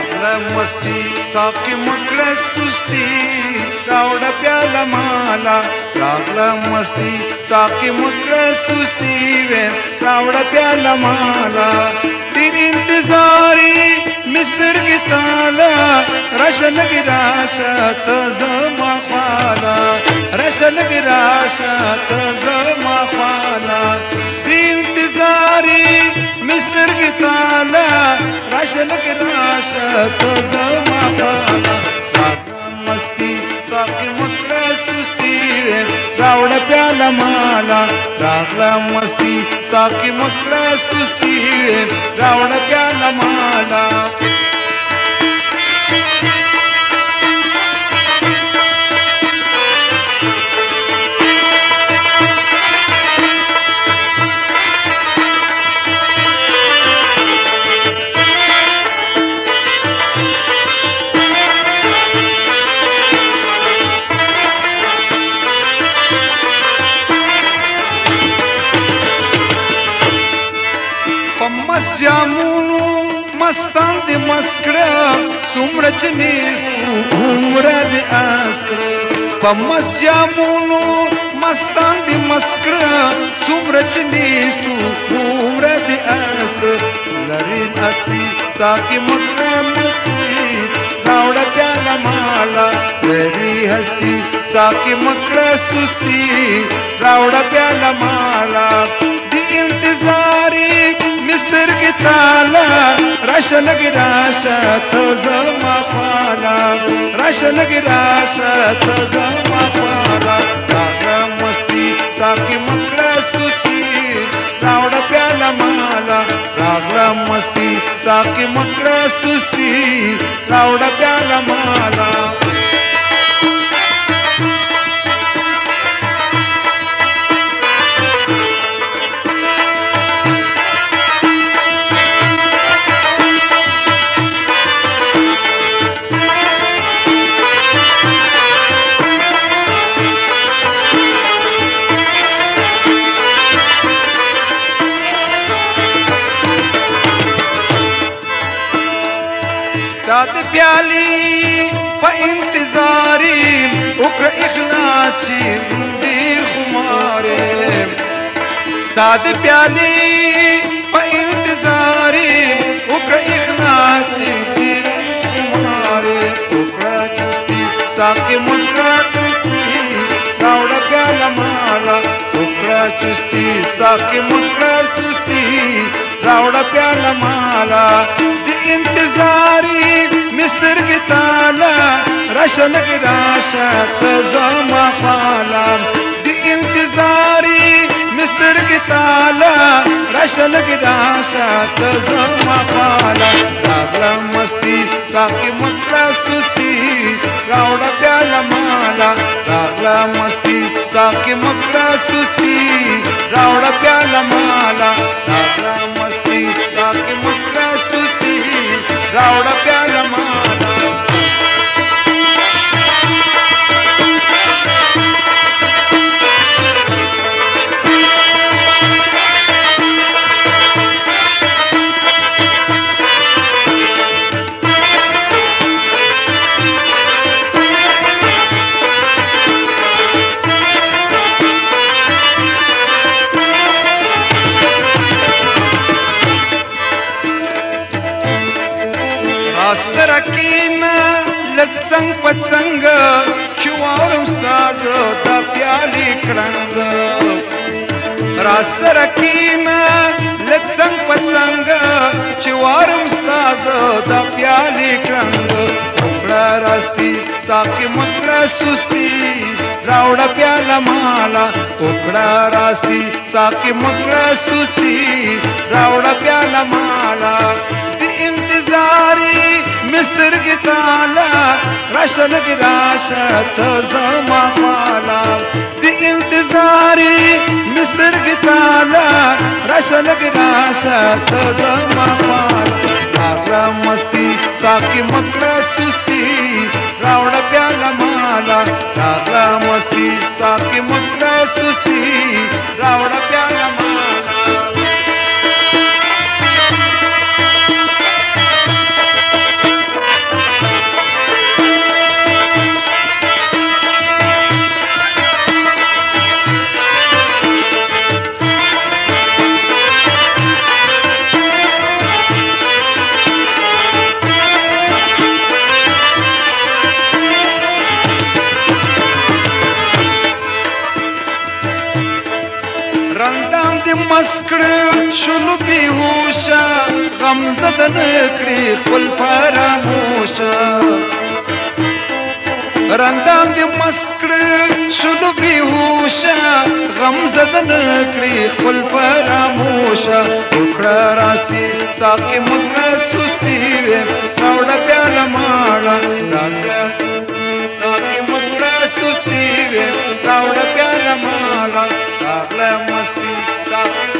راغله مستی ساقي مکړه سستی راوړه پیاله مالا راغله مستی ساقي مکړه سستی وې راوړه پیاله مالا ډېر انتظاري مستر کی تالا راشه لګي راشه ته زما خواله راشه لګي راشه ته زما خواله ډېر انتظاري مستر کی تالا راشه لګي راشه ته زما خواله مستی ساقي مکړه سستی راوړه پیاله مالا راغله مستی ساقي مکړه سستی راوړه پیاله مالا جامونو مستان دې مسکړه څومره چې نیستو عمره دې اسکړه په مست جامونو مستان دې مسکړه څومره چې نیستو عمره دې اسکړه لري استی ساقي مکړه مستی راوړه پیاله مالا لري هستی ساقي مکړه سستی راوړه پیاله مالا دې انتظاري مستر کی تالا راشه لګي راشه ته زما خواله راشه لګي راشه ته زما خواله راغله مستی ساقي مکړه سستی راوړه پیاله مالا راغله مستی ساقي مکړه سستی راوړه پیاله مالا ستا پیالی په انتظاري وکړه اخلاص چې ډېر خمارې ستا پیالی په انتظاري وکړه اخلاص چې ډېر خمارې وکړه چستی ساقي مکړه چستی راوړه پیاله مالا وکړه چستی ساقي مکړه سستی راوړه پیاله مالا انتظاري مستر کی تالا راشه لګي راشه ته زما خواله د انتظاري مستر کی تالا راشه لګي راشه ته زما خواله راغله مستی ساقي مکړه سستی راوړه پیاله مالا راغله مستی ساقي مکړه سستی راوړه پیاله مالا راغله مستی ساقي مکړه سستی راوړه پیاله مالا سرکینا لږ څنګ په څنګ چې واورم ستا د پیالې کړنګ را سرکینا لږ څنګ په څنګ چې واورم ستا د پیالې کړنګ وکړه راستی ساقي مکړه سستی راوړه پیاله مالا وکړه راستی ساقي مکړه سستی راوړه پیاله مالا انتظاري مستر کی تالا راشه لګي راشه ته زما خواله د انتظاري مستر کی تالا راشه لګي راشه ته زما خواله راغله مستی ساقي مکړه سستی راوړه پیاله مالا راغله مستی ساقي مکړه سستی راوړه پیاله مالا شلو بیهوشا غم زده نکړي خپل فراموشا رندان دې مست کړه شلو بیهوشا غم زده نکړي خپل فراموشا وکړه راستي ساقي مکړه سستی وې راوړه پیاله ماړه ساقي مکړه سستی وې راوړه پیاله ماړه راغله مستی ساقي